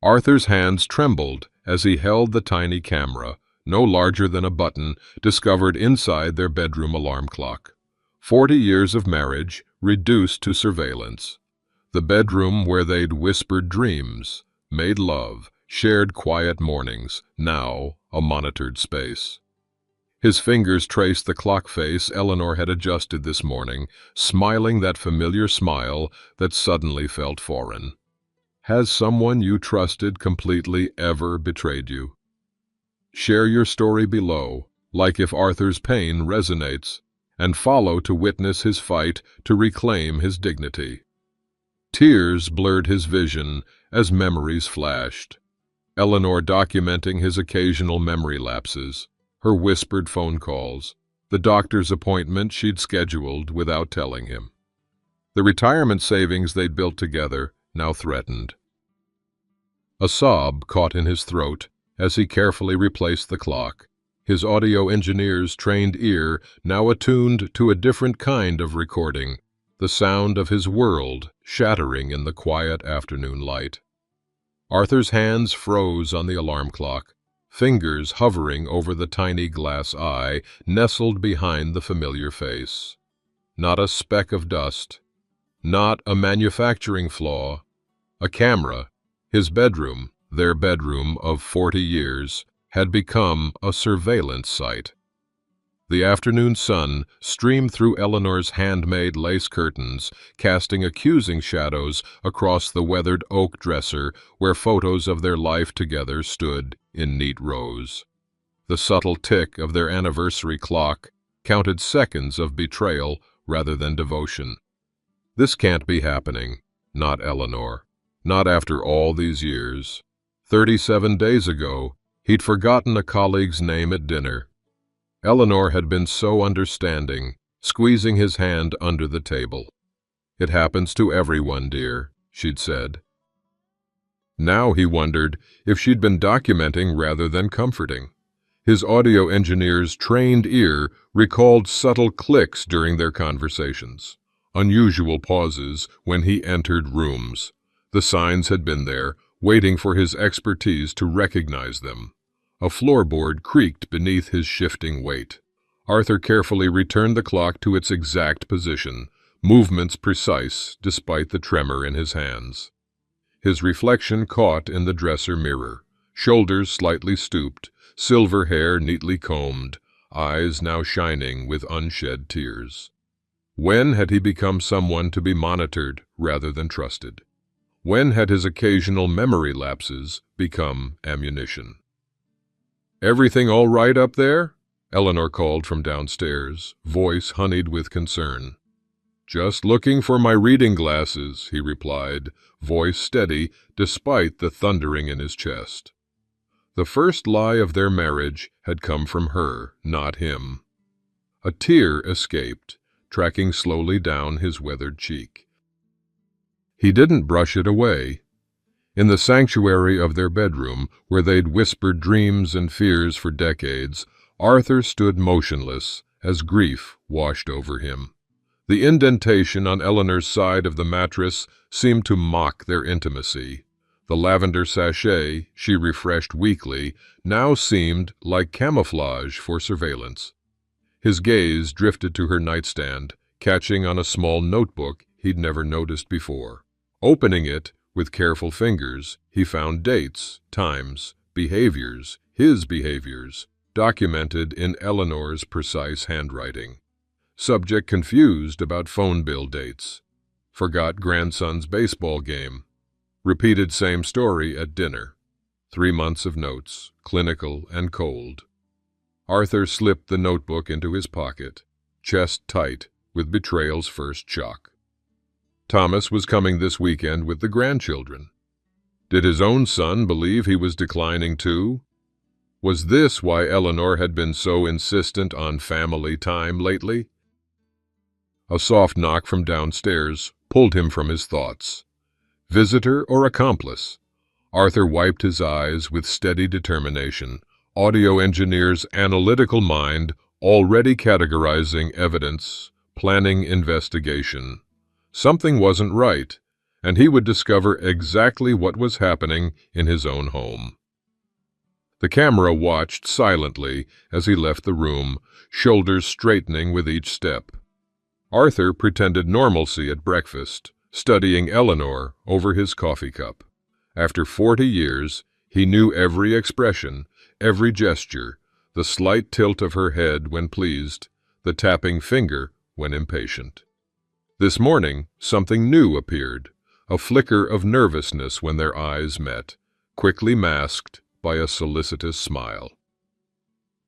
Arthur's hands trembled as he held the tiny camera, no larger than a button, discovered inside their bedroom alarm clock. 40 years of marriage reduced to surveillance. The bedroom where they'd whispered dreams, made love, shared quiet mornings, now a monitored space. His fingers traced the clock face Eleanor had adjusted this morning, smiling that familiar smile that suddenly felt foreign. Has someone you trusted completely ever betrayed you? Share your story below, like if Arthur's pain resonates, and follow to witness his fight to reclaim his dignity. Tears blurred his vision as memories flashed. Eleanor documenting his occasional memory lapses, her whispered phone calls, the doctor's appointment she'd scheduled without telling him. The retirement savings they'd built together now threatened. A sob caught in his throat as he carefully replaced the clock, his audio engineer's trained ear now attuned to a different kind of recording, the sound of his world shattering in the quiet afternoon light. Arthur's hands froze on the alarm clock, fingers hovering over the tiny glass eye nestled behind the familiar face. Not a speck of dust, not a manufacturing flaw. A camera, his bedroom, their bedroom of 40 years, had become a surveillance site. The afternoon sun streamed through Eleanor's handmade lace curtains, casting accusing shadows across the weathered oak dresser where photos of their life together stood in neat rows. The subtle tick of their anniversary clock counted seconds of betrayal rather than devotion. This can't be happening, not Eleanor, not after all these years. 37 days ago, he'd forgotten a colleague's name at dinner. Eleanor had been so understanding, squeezing his hand under the table. "It happens to everyone, dear," she'd said. Now he wondered if she'd been documenting rather than comforting. His audio engineer's trained ear recalled subtle clicks during their conversations, unusual pauses when he entered rooms. The signs had been there, waiting for his expertise to recognize them. A floorboard creaked beneath his shifting weight. Arthur carefully returned the clock to its exact position, movements precise despite the tremor in his hands. His reflection caught in the dresser mirror, shoulders slightly stooped, silver hair neatly combed, eyes now shining with unshed tears. When had he become someone to be monitored rather than trusted? When had his occasional memory lapses become ammunition? "Everything all right up there?" Eleanor called from downstairs, voice honeyed with concern. "Just looking for my reading glasses," he replied, voice steady despite the thundering in his chest. The first lie of their marriage had come from her, not him. A tear escaped, tracking slowly down his weathered cheek. He didn't brush it away. In the sanctuary of their bedroom, where they'd whispered dreams and fears for decades, Arthur stood motionless as grief washed over him. The indentation on Eleanor's side of the mattress seemed to mock their intimacy. The lavender sachet she refreshed weekly now seemed like camouflage for surveillance. His gaze drifted to her nightstand, catching on a small notebook he'd never noticed before. Opening it, with careful fingers, he found dates, times, behaviors, his behaviors, documented in Eleanor's precise handwriting. Subject confused about phone bill dates. Forgot grandson's baseball game. Repeated same story at dinner. 3 months of notes, clinical and cold. Arthur slipped the notebook into his pocket, chest tight with betrayal's first shock. Thomas was coming this weekend with the grandchildren. Did his own son believe he was declining too? Was this why Eleanor had been so insistent on family time lately? A soft knock from downstairs pulled him from his thoughts. Visitor or accomplice? Arthur wiped his eyes with steady determination, audio engineer's analytical mind already categorizing evidence, planning investigation. Something wasn't right, and he would discover exactly what was happening in his own home. The camera watched silently as he left the room, shoulders straightening with each step. Arthur pretended normalcy at breakfast, studying Eleanor over his coffee cup. After 40 years, he knew every expression, every gesture, the slight tilt of her head when pleased, the tapping finger when impatient. This morning, something new appeared, a flicker of nervousness when their eyes met, quickly masked by a solicitous smile.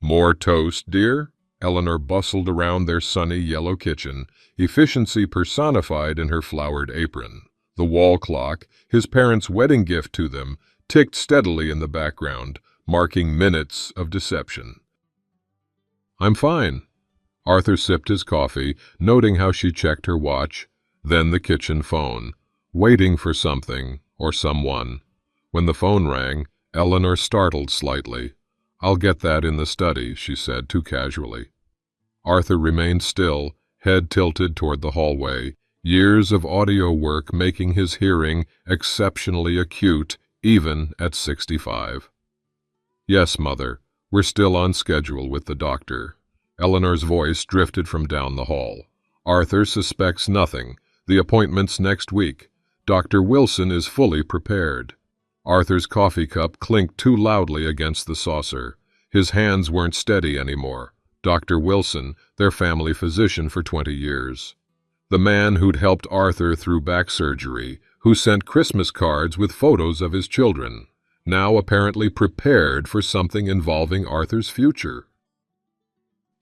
"More toast, dear?" Eleanor bustled around their sunny yellow kitchen, efficiency personified in her flowered apron. The wall clock, his parents' wedding gift to them, ticked steadily in the background, marking minutes of deception. "I'm fine." Arthur sipped his coffee, noting how she checked her watch, then the kitchen phone, waiting for something or someone. When the phone rang, Eleanor startled slightly. "I'll get that in the study," she said too casually. Arthur remained still, head tilted toward the hallway, years of audio work making his hearing exceptionally acute even at 65. "Yes, Mother, we're still on schedule with the doctor." Eleanor's voice drifted from down the hall. "Arthur suspects nothing. The appointment's next week. Dr. Wilson is fully prepared." Arthur's coffee cup clinked too loudly against the saucer. His hands weren't steady anymore. Dr. Wilson, their family physician for 20 years. The man who'd helped Arthur through back surgery, who sent Christmas cards with photos of his children, now apparently prepared for something involving Arthur's future.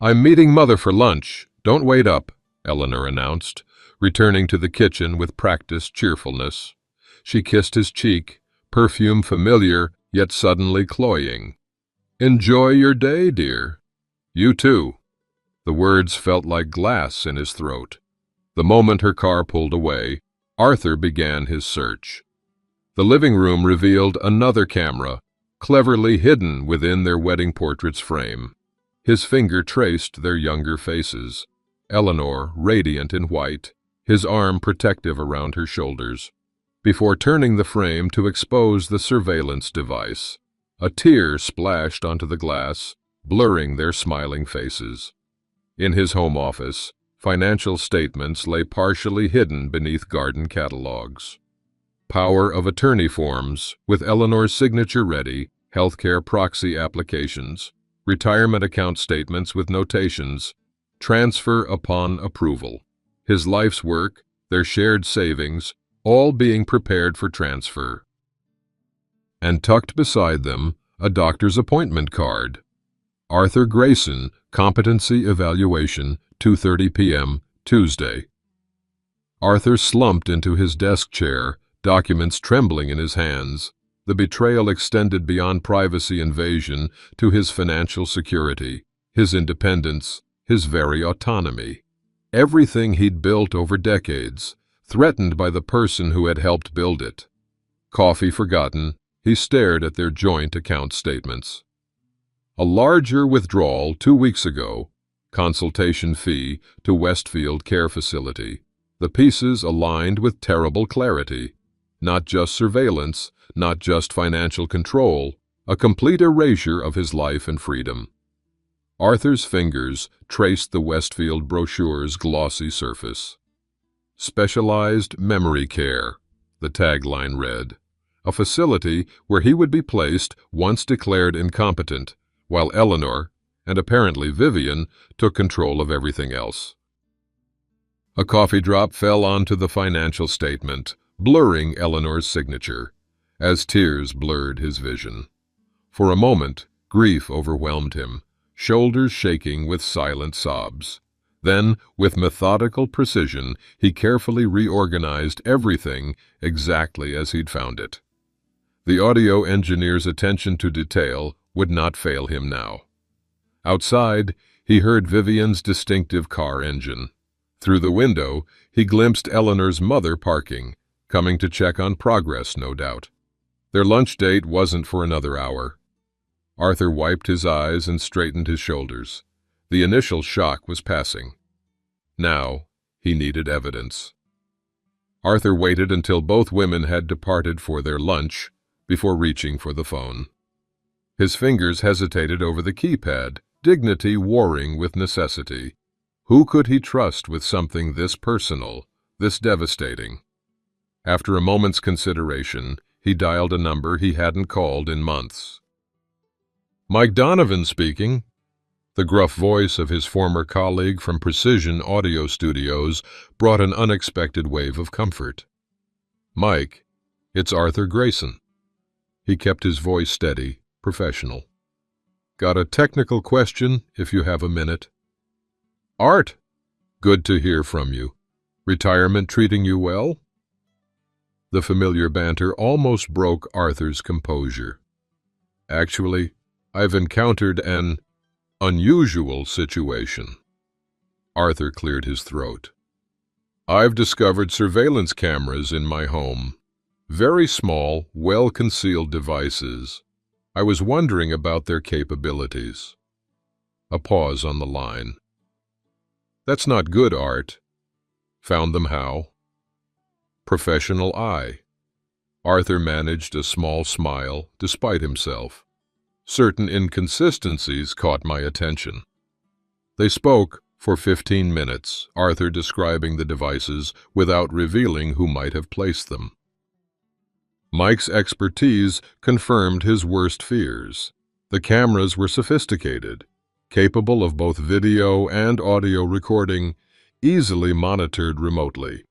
"I'm meeting Mother for lunch. Don't wait up," Eleanor announced, returning to the kitchen with practiced cheerfulness. She kissed his cheek, perfume familiar yet suddenly cloying. "Enjoy your day, dear." "You too." The words felt like glass in his throat. The moment her car pulled away, Arthur began his search. The living room revealed another camera, cleverly hidden within their wedding portrait's frame. His finger traced their younger faces, Eleanor radiant in white, his arm protective around her shoulders. Before turning the frame to expose the surveillance device, a tear splashed onto the glass, blurring their smiling faces. In his home office, financial statements lay partially hidden beneath garden catalogs. Power of attorney forms, with Eleanor's signature ready, healthcare proxy applications, retirement account statements with notations, transfer upon approval. His life's work, their shared savings, all being prepared for transfer. And tucked beside them, a doctor's appointment card. Arthur Grayson, Competency Evaluation, 2:30 p.m., Tuesday. Arthur slumped into his desk chair, documents trembling in his hands. The betrayal extended beyond privacy invasion to his financial security, his independence, his very autonomy. Everything he'd built over decades, threatened by the person who had helped build it. Coffee forgotten, he stared at their joint account statements. A larger withdrawal 2 weeks ago, consultation fee to Westfield Care Facility. The pieces aligned with terrible clarity. Not just surveillance, not just financial control, a complete erasure of his life and freedom. Arthur's fingers traced the Westfield brochure's glossy surface. Specialized Memory Care, the tagline read. A facility where he would be placed once declared incompetent, while Eleanor, and apparently Vivian, took control of everything else. A coffee drop fell onto the financial statement, blurring Eleanor's signature, as tears blurred his vision. For a moment, grief overwhelmed him, shoulders shaking with silent sobs. Then, with methodical precision, he carefully reorganized everything exactly as he'd found it. The audio engineer's attention to detail would not fail him now. Outside, he heard Vivian's distinctive car engine. Through the window, he glimpsed Eleanor's mother parking, coming to check on progress, no doubt. Their lunch date wasn't for another hour. Arthur wiped his eyes and straightened his shoulders. The initial shock was passing. Now, he needed evidence. Arthur waited until both women had departed for their lunch before reaching for the phone. His fingers hesitated over the keypad, dignity warring with necessity. Who could he trust with something this personal, this devastating? After a moment's consideration, he dialed a number he hadn't called in months. "Mike Donovan speaking." The gruff voice of his former colleague from Precision Audio Studios brought an unexpected wave of comfort. "Mike, it's Arthur Grayson." He kept his voice steady, professional. "Got a technical question, if you have a minute." "Art, good to hear from you. Retirement treating you well?" The familiar banter almost broke Arthur's composure. "Actually, I've encountered an unusual situation." Arthur cleared his throat. "I've discovered surveillance cameras in my home. Very small, well-concealed devices. I was wondering about their capabilities." A pause on the line. "That's not good, Art. Found them how?" "Professional eye." Arthur managed a small smile despite himself. "Certain inconsistencies caught my attention." They spoke for 15 minutes, Arthur describing the devices without revealing who might have placed them. Mike's expertise confirmed his worst fears. The cameras were sophisticated, capable of both video and audio recording, easily monitored remotely.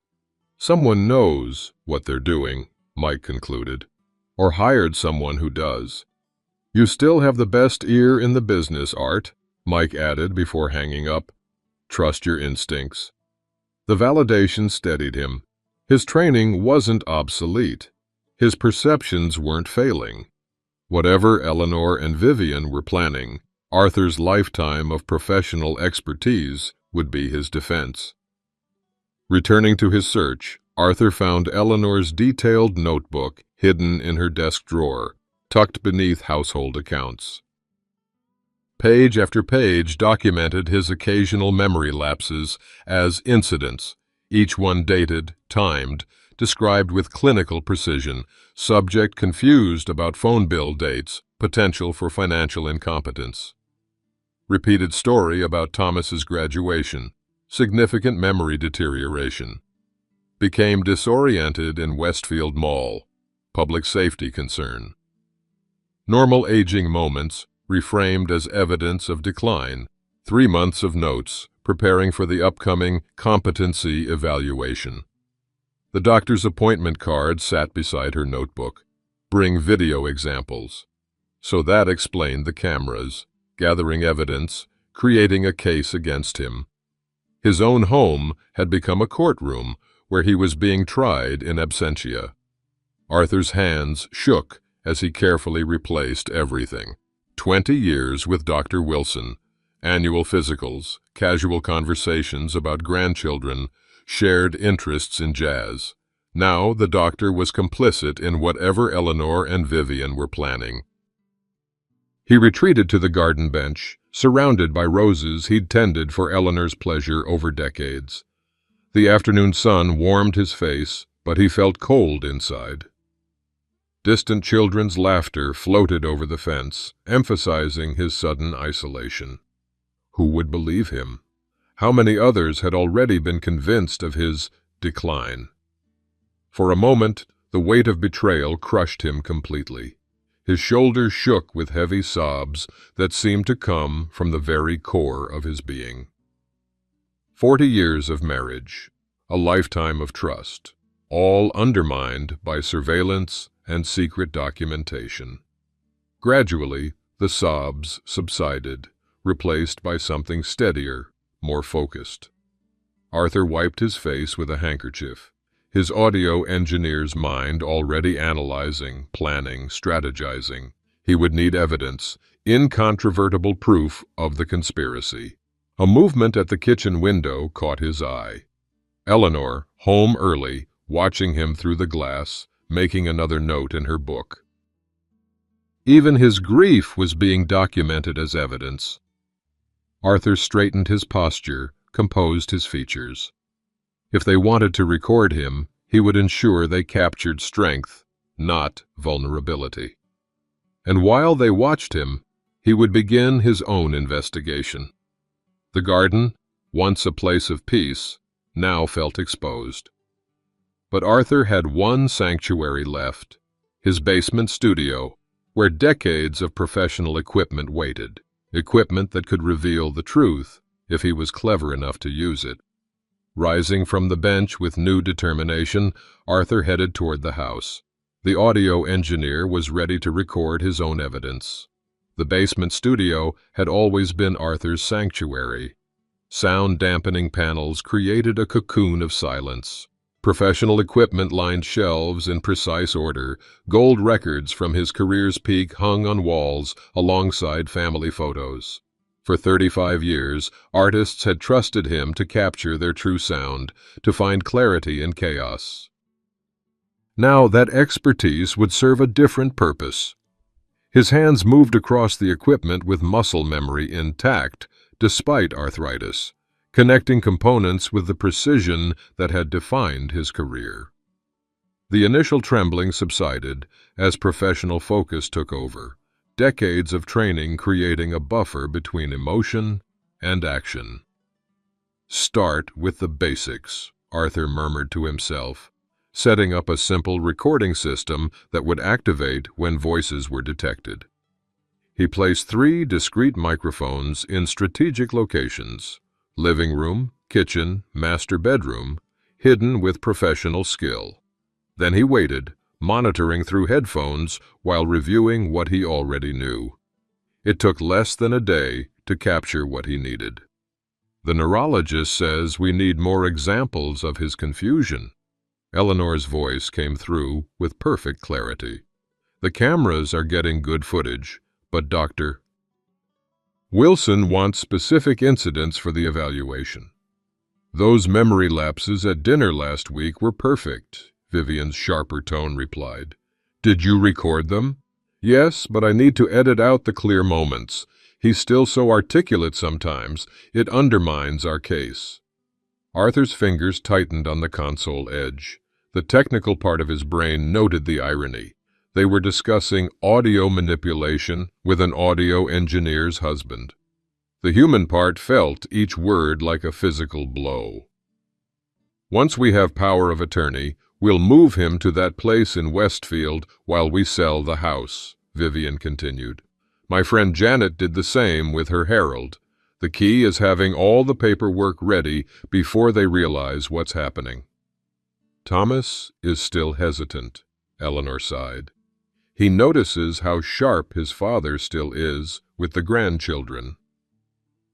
"Someone knows what they're doing," Mike concluded, "or hired someone who does." "You still have the best ear in the business, Art," Mike added before hanging up. "Trust your instincts." The validation steadied him. His training wasn't obsolete. His perceptions weren't failing. Whatever Eleanor and Vivian were planning, Arthur's lifetime of professional expertise would be his defense. Returning to his search, Arthur found Eleanor's detailed notebook hidden in her desk drawer, tucked beneath household accounts. Page after page documented his occasional memory lapses as incidents, each one dated, timed, described with clinical precision, subject confused about phone bill dates, potential for financial incompetence. Repeated story about Thomas's graduation, significant memory deterioration. Became disoriented in Westfield Mall, public safety concern. Normal aging moments, reframed as evidence of decline, 3 months of notes, preparing for the upcoming competency evaluation. The doctor's appointment card sat beside her notebook. Bring video examples. So that explained the cameras, gathering evidence, creating a case against him. His own home had become a courtroom where he was being tried in absentia. Arthur's hands shook as he carefully replaced everything. 20 years with Dr. Wilson, annual physicals, casual conversations about grandchildren, shared interests in jazz. Now the doctor was complicit in whatever Eleanor and Vivian were planning. He retreated to the garden bench, surrounded by roses he'd tended for Eleanor's pleasure over decades. The afternoon sun warmed his face, but he felt cold inside. Distant children's laughter floated over the fence, emphasizing his sudden isolation. Who would believe him? How many others had already been convinced of his decline? For a moment, the weight of betrayal crushed him completely. His shoulders shook with heavy sobs that seemed to come from the very core of his being. 40 years of marriage, a lifetime of trust, all undermined by surveillance and secret documentation. Gradually, the sobs subsided, replaced by something steadier, more focused. Arthur wiped his face with a handkerchief, his audio engineer's mind already analyzing, planning, strategizing. He would need evidence, incontrovertible proof of the conspiracy. A movement at the kitchen window caught his eye. Eleanor, home early, watching him through the glass, making another note in her book. Even his grief was being documented as evidence. Arthur straightened his posture, composed his features. If they wanted to record him, he would ensure they captured strength, not vulnerability. And while they watched him, he would begin his own investigation. The garden, once a place of peace, now felt exposed. But Arthur had one sanctuary left, his basement studio, where decades of professional equipment waited, equipment that could reveal the truth if he was clever enough to use it. Rising from the bench with new determination, Arthur headed toward the house. The audio engineer was ready to record his own evidence. The basement studio had always been Arthur's sanctuary. Sound-dampening panels created a cocoon of silence. Professional equipment lined shelves in precise order. Gold records from his career's peak hung on walls alongside family photos. For 35 years, artists had trusted him to capture their true sound, to find clarity in chaos. Now that expertise would serve a different purpose. His hands moved across the equipment with muscle memory intact, despite arthritis, connecting components with the precision that had defined his career. The initial trembling subsided as professional focus took over, decades of training creating a buffer between emotion and action. "Start with the basics," Arthur murmured to himself, setting up a simple recording system that would activate when voices were detected. He placed 3 discrete microphones in strategic locations: living room, kitchen, master bedroom, hidden with professional skill. Then he waited, monitoring through headphones while reviewing what he already knew. It took less than a day to capture what he needed. "The neurologist says we need more examples of his confusion." Eleanor's voice came through with perfect clarity. "The cameras are getting good footage, but Dr. Wilson wants specific incidents for the evaluation." "Those memory lapses at dinner last week were perfect," Vivian's sharper tone replied. "Did you record them?" "Yes, but I need to edit out the clear moments. He's still so articulate sometimes, it undermines our case." Arthur's fingers tightened on the console edge. The technical part of his brain noted the irony. They were discussing audio manipulation with an audio engineer's husband. The human part felt each word like a physical blow. "Once we have power of attorney, we'll move him to that place in Westfield while we sell the house," Vivian continued. "My friend Janet did the same with her Herald. The key is having all the paperwork ready before they realize what's happening." "Thomas is still hesitant," Eleanor sighed. "He notices how sharp his father still is with the grandchildren."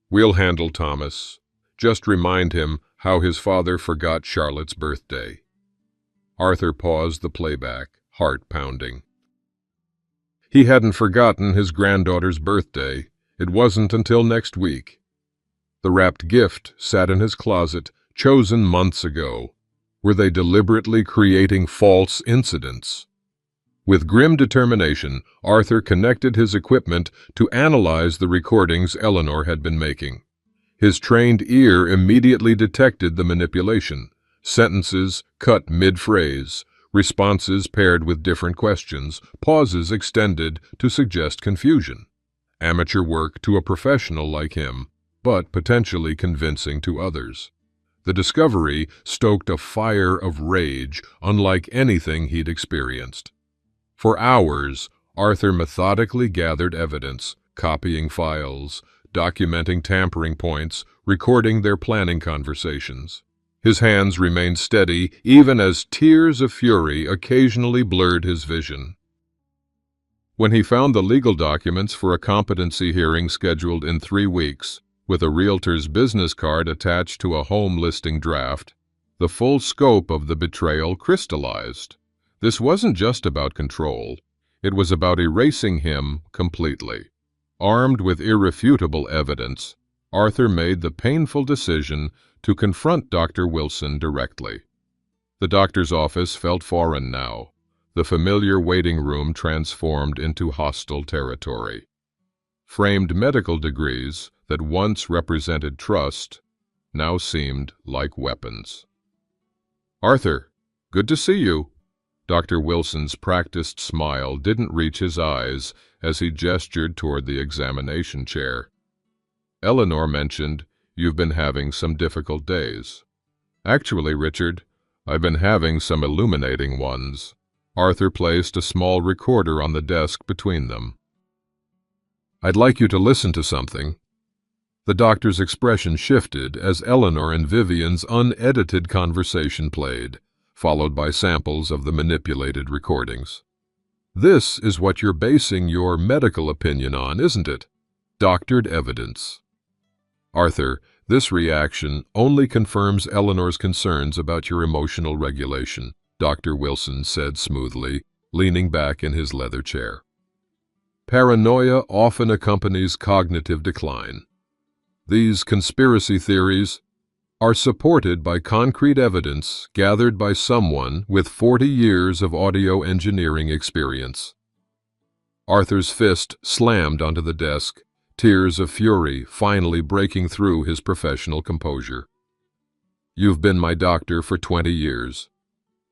"We'll handle Thomas. Just remind him how his father forgot Charlotte's birthday." Arthur paused the playback, heart pounding. He hadn't forgotten his granddaughter's birthday. It wasn't until next week. The wrapped gift sat in his closet, chosen months ago. Were they deliberately creating false incidents? With grim determination, Arthur connected his equipment to analyze the recordings Eleanor had been making. His trained ear immediately detected the manipulation: sentences cut mid-phrase, responses paired with different questions, pauses extended to suggest confusion. Amateur work to a professional like him, but potentially convincing to others. The discovery stoked a fire of rage unlike anything he'd experienced. For hours, Arthur methodically gathered evidence, copying files, documenting tampering points, recording their planning conversations. His hands remained steady even as tears of fury occasionally blurred his vision. When he found the legal documents for a competency hearing scheduled in 3 weeks, with a realtor's business card attached to a home listing draft, the full scope of the betrayal crystallized. This wasn't just about control. It was about erasing him completely. Armed with irrefutable evidence, Arthur made the painful decision to confront Dr. Wilson directly. The doctor's office felt foreign now, the familiar waiting room transformed into hostile territory. Framed medical degrees that once represented trust now seemed like weapons. "Arthur," Good to see you. Dr. Wilson's practiced smile didn't reach his eyes as he gestured toward the examination chair. Eleanor mentioned, "You've been having some difficult days." "Actually, Richard, I've been having some illuminating ones." Arthur placed a small recorder on the desk between them. "I'd like you to listen to something." The doctor's expression shifted as Eleanor and Vivian's unedited conversation played, followed by samples of the manipulated recordings. "This is what you're basing your medical opinion on, isn't it? Doctored evidence." "Arthur, this reaction only confirms Eleanor's concerns about your emotional regulation," Dr. Wilson said smoothly, leaning back in his leather chair. "Paranoia often accompanies cognitive decline. These conspiracy theories are supported by concrete evidence gathered by someone with 40 years of audio engineering experience." Arthur's fist slammed onto the desk, tears of fury finally breaking through his professional composure. "You've been my doctor for 20 years.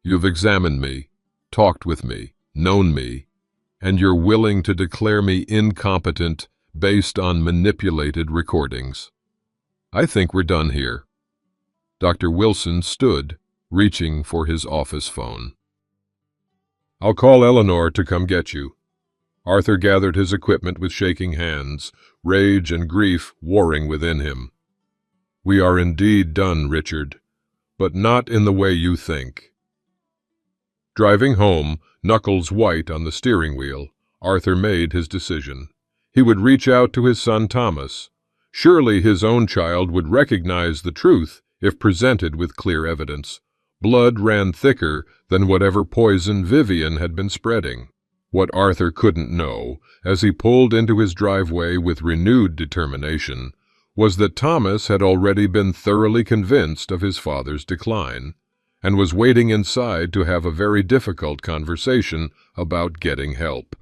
You've examined me, talked with me, known me, and you're willing to declare me incompetent based on manipulated recordings. I think we're done here." Dr. Wilson stood, reaching for his office phone. "I'll call Eleanor to come get you." Arthur gathered his equipment with shaking hands, rage and grief warring within him. "We are indeed done, Richard, but not in the way you think." Driving home, knuckles white on the steering wheel, Arthur made his decision. He would reach out to his son Thomas. Surely his own child would recognize the truth if presented with clear evidence. Blood ran thicker than whatever poison Vivian had been spreading. What Arthur couldn't know, as he pulled into his driveway with renewed determination, was that Thomas had already been thoroughly convinced of his father's decline, and was waiting inside to have a very difficult conversation about getting help.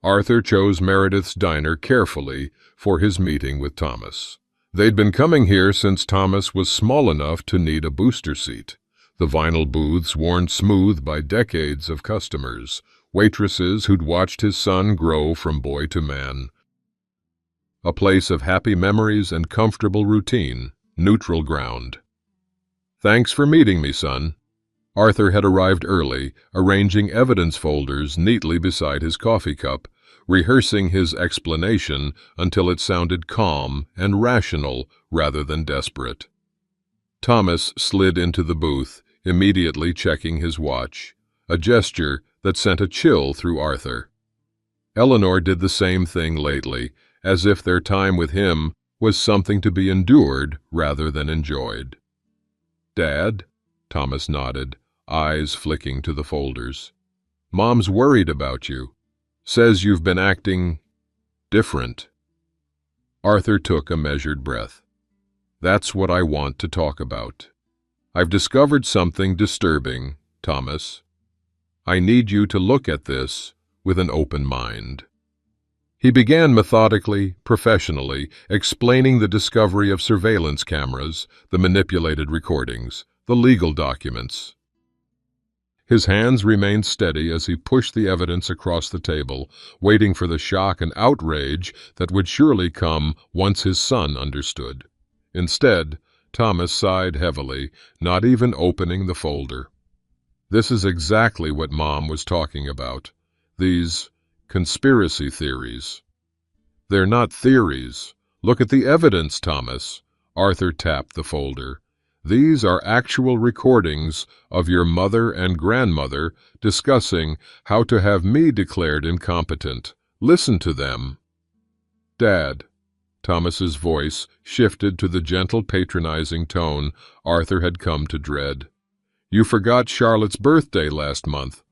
Arthur chose Meredith's diner carefully for his meeting with Thomas. They'd been coming here since Thomas was small enough to need a booster seat. The vinyl booths worn smooth by decades of customers, waitresses who'd watched his son grow from boy to man. A place of happy memories and comfortable routine, neutral ground. "Thanks for meeting me, son." Arthur had arrived early, arranging evidence folders neatly beside his coffee cup, rehearsing his explanation until it sounded calm and rational rather than desperate. Thomas slid into the booth, immediately checking his watch, a gesture that sent a chill through Arthur. Eleanor did the same thing lately, as if their time with him was something to be endured rather than enjoyed. "Dad?" Thomas nodded, eyes flicking to the folders. "Mom's worried about you. Says you've been acting different." Arthur took a measured breath. "That's what I want to talk about. I've discovered something disturbing, Thomas. I need you to look at this with an open mind." He began methodically, professionally, explaining the discovery of surveillance cameras, the manipulated recordings, the legal documents. His hands remained steady as he pushed the evidence across the table, waiting for the shock and outrage that would surely come once his son understood. Instead, Thomas sighed heavily, not even opening the folder. "This is exactly what Mom was talking about. These conspiracy theories." "They're not theories. Look at the evidence, Thomas." Arthur tapped the folder. "These are actual recordings of your mother and grandmother discussing how to have me declared incompetent. Listen to them." "Dad." Thomas's voice shifted to the gentle patronizing tone Arthur had come to dread. "You forgot Charlotte's birthday last month.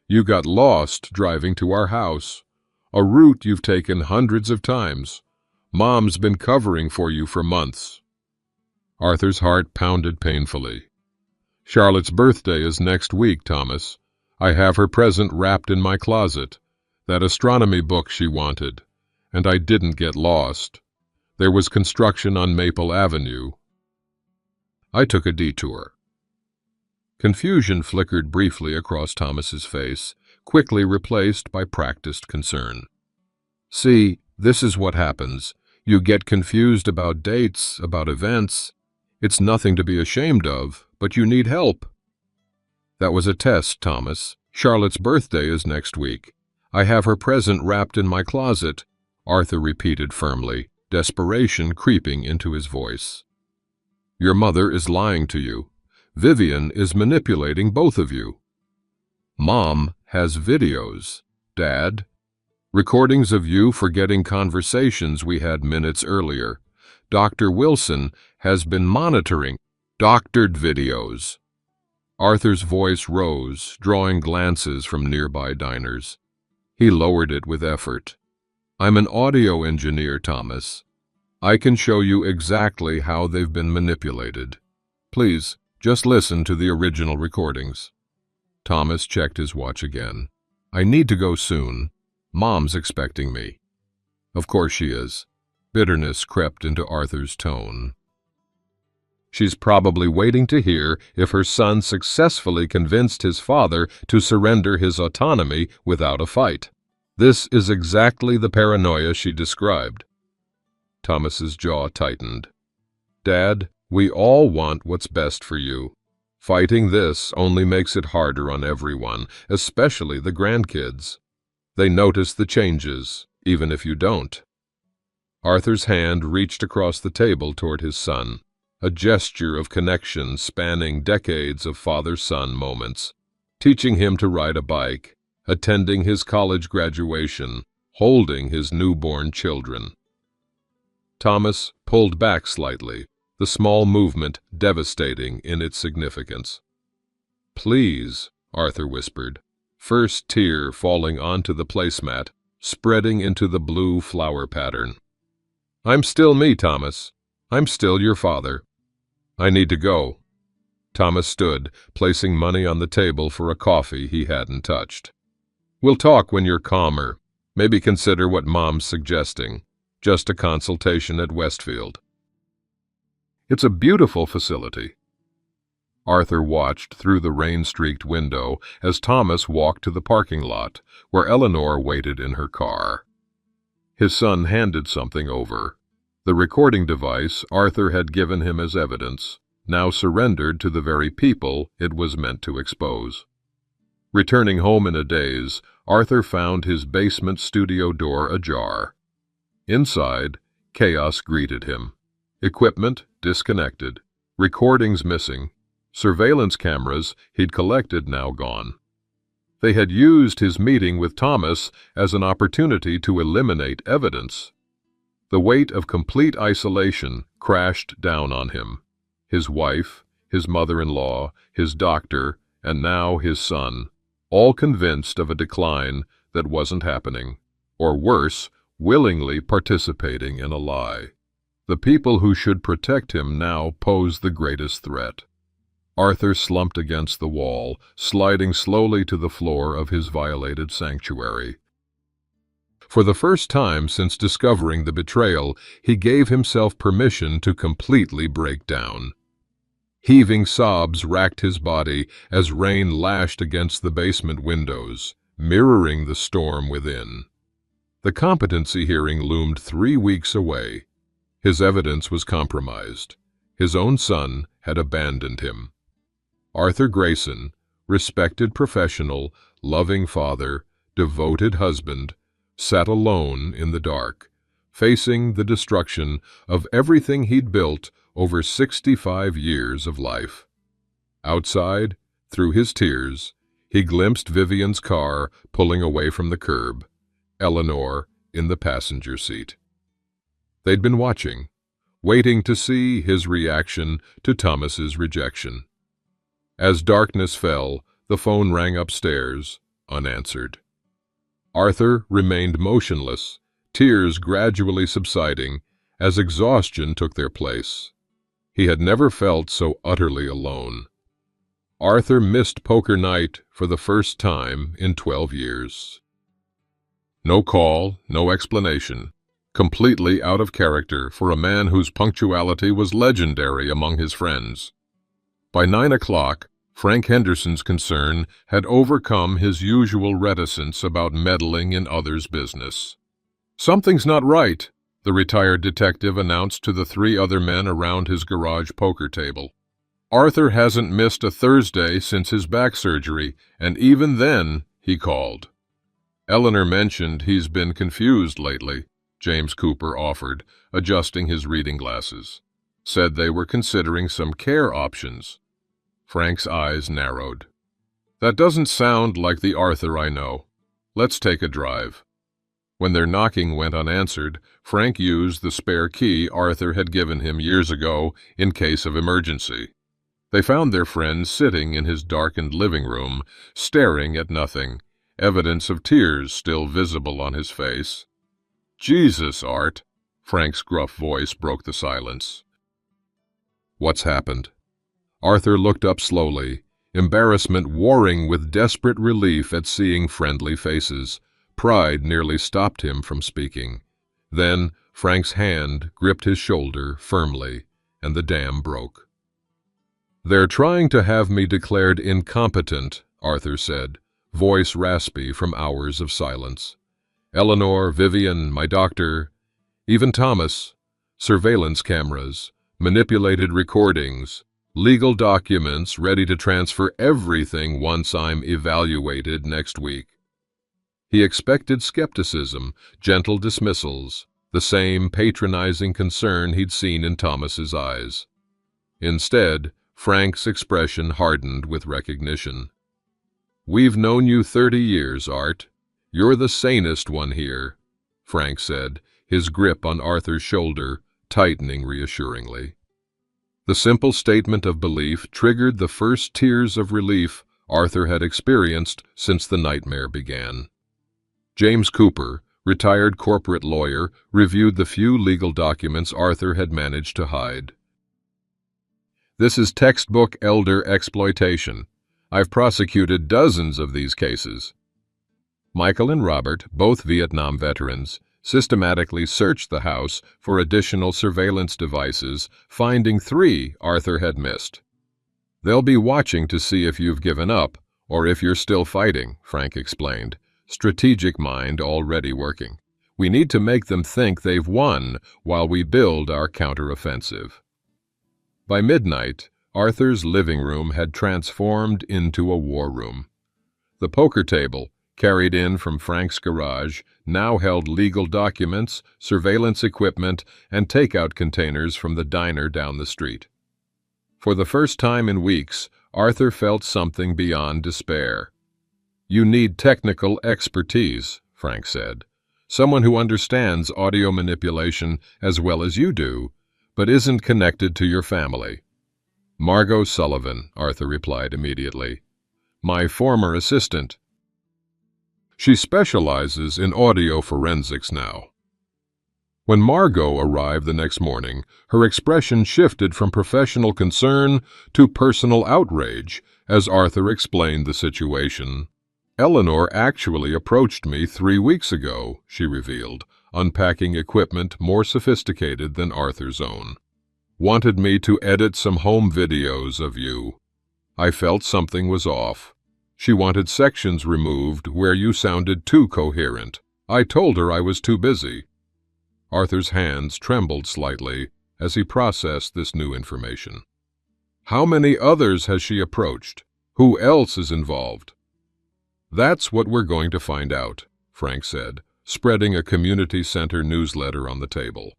You got lost driving to our house, a route you've taken hundreds of times. Mom's been covering for you for months." Arthur's heart pounded painfully. "Charlotte's birthday is next week, Thomas. I have her present wrapped in my closet, that astronomy book she wanted, and I didn't get lost. There was construction on Maple Avenue. I took a detour." Confusion flickered briefly across Thomas's face, quickly replaced by practiced concern. See, this is what happens. You get confused about dates, about events. It's nothing to be ashamed of, but you need help. That was a test, Thomas. Charlotte's birthday is next week. I have her present wrapped in my closet, Arthur repeated firmly, desperation creeping into his voice. Your mother is lying to you. Vivian is manipulating both of you. Mom has videos. Dad, recordings of you forgetting conversations we had minutes earlier. Dr. Wilson has been monitoring doctored videos. Arthur's voice rose, drawing glances from nearby diners. He lowered it with effort. I'm an audio engineer, Thomas. I can show you exactly how they've been manipulated. Please, just listen to the original recordings. Thomas checked his watch again. I need to go soon. Mom's expecting me. Of course she is. Bitterness crept into Arthur's tone. She's probably waiting to hear if her son successfully convinced his father to surrender his autonomy without a fight. This is exactly the paranoia she described. Thomas's jaw tightened. Dad, we all want what's best for you. Fighting this only makes it harder on everyone, especially the grandkids. They notice the changes, even if you don't. Arthur's hand reached across the table toward his son, a gesture of connection spanning decades of father-son moments, teaching him to ride a bike, attending his college graduation, holding his newborn children. Thomas pulled back slightly, the small movement devastating in its significance. Please, Arthur whispered, first tear falling onto the placemat, spreading into the blue flower pattern. I'm still me, Thomas. I'm still your father. I need to go. Thomas stood, placing money on the table for a coffee he hadn't touched. We'll talk when you're calmer. Maybe consider what Mom's suggesting. Just a consultation at Westfield. It's a beautiful facility. Arthur watched through the rain-streaked window as Thomas walked to the parking lot, where Eleanor waited in her car. His son handed something over. The recording device Arthur had given him as evidence, now surrendered to the very people it was meant to expose. Returning home in a daze, Arthur found his basement studio door ajar. Inside, chaos greeted him. Equipment disconnected, recordings missing, surveillance cameras he'd collected now gone. They had used his meeting with Thomas as an opportunity to eliminate evidence. The weight of complete isolation crashed down on him. His wife, his mother-in-law, his doctor, and now his son, all convinced of a decline that wasn't happening, or worse, willingly participating in a lie. The people who should protect him now posed the greatest threat. Arthur slumped against the wall, sliding slowly to the floor of his violated sanctuary. For the first time since discovering the betrayal, he gave himself permission to completely break down. Heaving sobs racked his body as rain lashed against the basement windows, mirroring the storm within. The competency hearing loomed 3 weeks away. His evidence was compromised. His own son had abandoned him. Arthur Grayson, respected professional, loving father, devoted husband, sat alone in the dark, facing the destruction of everything he'd built over 65 years of life. Outside, through his tears, he glimpsed Vivian's car pulling away from the curb, Eleanor in the passenger seat. They'd been watching, waiting to see his reaction to Thomas's rejection. As darkness fell, the phone rang upstairs, unanswered. Arthur remained motionless, tears gradually subsiding as exhaustion took their place. He had never felt so utterly alone. Arthur missed poker night for the first time in 12 years. No call, no explanation. Completely out of character for a man whose punctuality was legendary among his friends. By 9 o'clock, Frank Henderson's concern had overcome his usual reticence about meddling in others' business. "Something's not right," the retired detective announced to the three other men around his garage poker table. "Arthur hasn't missed a Thursday since his back surgery, and even then, he called." "Eleanor mentioned he's been confused lately," James Cooper offered, adjusting his reading glasses. "Said they were considering some care options." Frank's eyes narrowed. "That doesn't sound like the Arthur I know. Let's take a drive." When their knocking went unanswered, Frank used the spare key Arthur had given him years ago in case of emergency. They found their friend sitting in his darkened living room, staring at nothing, evidence of tears still visible on his face. "Jesus, Art," Frank's gruff voice broke the silence. "What's happened?" Arthur looked up slowly, embarrassment warring with desperate relief at seeing friendly faces. Pride nearly stopped him from speaking. Then Frank's hand gripped his shoulder firmly, and the dam broke. "They're trying to have me declared incompetent," Arthur said, voice raspy from hours of silence. "Eleanor, Vivian, my doctor, even Thomas. Surveillance cameras, manipulated recordings, legal documents ready to transfer everything once I'm evaluated next week." He expected skepticism, gentle dismissals, the same patronizing concern he'd seen in Thomas's eyes. Instead, Frank's expression hardened with recognition. "We've known you 30 years, Art. You're the sanest one here," Frank said, his grip on Arthur's shoulder tightening reassuringly. The simple statement of belief triggered the first tears of relief Arthur had experienced since the nightmare began. James Cooper, retired corporate lawyer, reviewed the few legal documents Arthur had managed to hide. "This is textbook elder exploitation. I've prosecuted dozens of these cases." Michael and Robert, both Vietnam veterans, systematically searched the house for additional surveillance devices, finding 3 Arthur had missed. "They'll be watching to see if you've given up, or if you're still fighting," Frank explained, strategic mind already working. "We need to make them think they've won while we build our counteroffensive." By midnight, Arthur's living room had transformed into a war room. The poker table, carried in from Frank's garage, now held legal documents, surveillance equipment, and takeout containers from the diner down the street. For the first time in weeks, Arthur felt something beyond despair. "You need technical expertise," Frank said. "Someone who understands audio manipulation as well as you do, but isn't connected to your family." "Margot Sullivan," Arthur replied immediately. "My former assistant. She specializes in audio forensics now." When Margot arrived the next morning, her expression shifted from professional concern to personal outrage as Arthur explained the situation. "Eleanor actually approached me 3 weeks ago," she revealed, unpacking equipment more sophisticated than Arthur's own. "Wanted me to edit some home videos of you. I felt something was off. She wanted sections removed where you sounded too coherent. I told her I was too busy." Arthur's hands trembled slightly as he processed this new information. "How many others has she approached? Who else is involved?" "That's what we're going to find out," Frank said, spreading a community center newsletter on the table.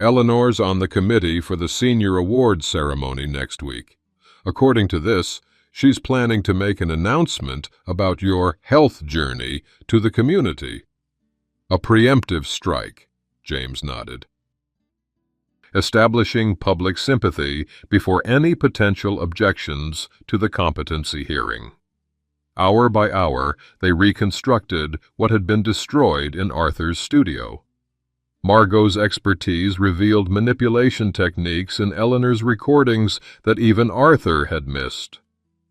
"Eleanor's on the committee for the senior awards ceremony next week. According to this, she's planning to make an announcement about your health journey to the community." "A preemptive strike," James nodded. "Establishing public sympathy before any potential objections to the competency hearing." Hour by hour, they reconstructed what had been destroyed in Arthur's studio. Margot's expertise revealed manipulation techniques in Eleanor's recordings that even Arthur had missed.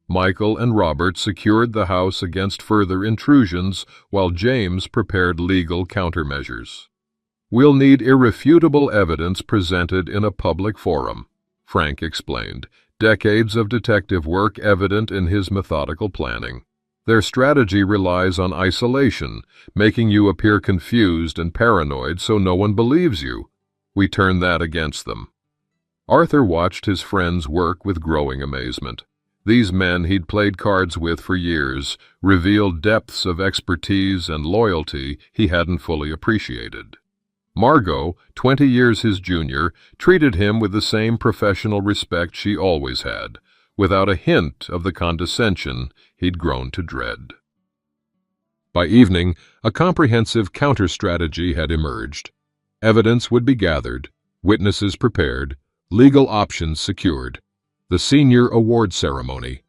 Michael and Robert secured the house against further intrusions, while James prepared legal countermeasures. "We'll need irrefutable evidence presented in a public forum," Frank explained, decades of detective work evident in his methodical planning. Their strategy relies on isolation, making you appear confused and paranoid so no one believes you. We turn that against them. Arthur watched his friends work with growing amazement. These men he'd played cards with for years revealed depths of expertise and loyalty he hadn't fully appreciated. Margot, 20 years his junior, treated him with the same professional respect she always had, without a hint of the condescension he'd grown to dread. By evening, a comprehensive counter-strategy had emerged. Evidence would be gathered, witnesses prepared, legal options secured. The senior award ceremony,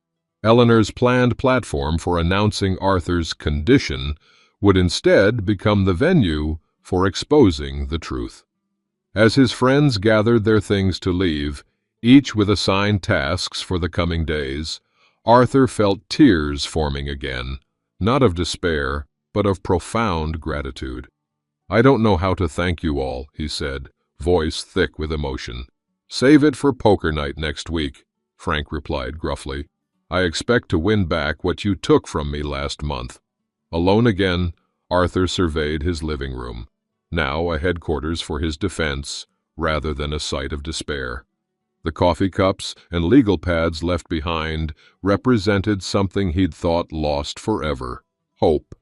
Eleanor's planned platform for announcing Arthur's condition, would instead become the venue for exposing the truth. As his friends gathered their things to leave, each with assigned tasks for the coming days, Arthur felt tears forming again, not of despair, but of profound gratitude. "I don't know how to thank you all," he said, voice thick with emotion. "Save it for poker night next week," Frank replied gruffly. "I expect to win back what you took from me last month." Alone again, Arthur surveyed his living room, now a headquarters for his defense rather than a site of despair. The coffee cups and legal pads left behind represented something he'd thought lost forever: hope.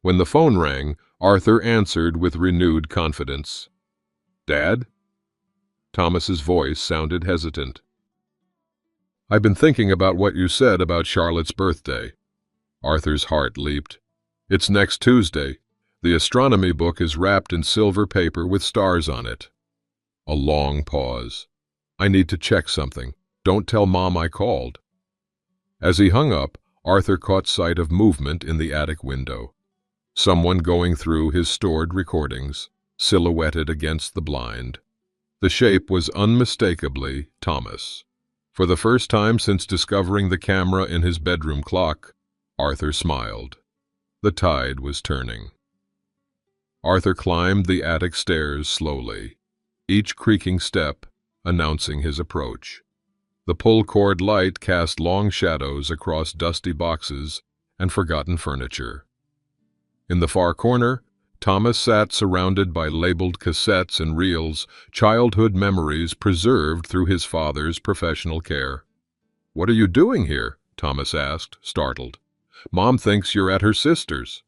When the phone rang, Arthur answered with renewed confidence. "Dad?" Thomas's voice sounded hesitant. "I've been thinking about what you said about Charlotte's birthday." Arthur's heart leaped. "It's next Tuesday. The astronomy book is wrapped in silver paper with stars on it." A long pause. "I need to check something. Don't tell Mom I called." As he hung up, Arthur caught sight of movement in the attic window. Someone going through his stored recordings, silhouetted against the blind. The shape was unmistakably Thomas. For the first time since discovering the camera in his bedroom clock, Arthur smiled. The tide was turning. Arthur climbed the attic stairs slowly, each creaking step announcing his approach. The pull-cord light cast long shadows across dusty boxes and forgotten furniture. In the far corner, Thomas sat surrounded by labeled cassettes and reels, childhood memories preserved through his father's professional care. "What are you doing here?" Thomas asked, startled. "Mom thinks you're at her sister's."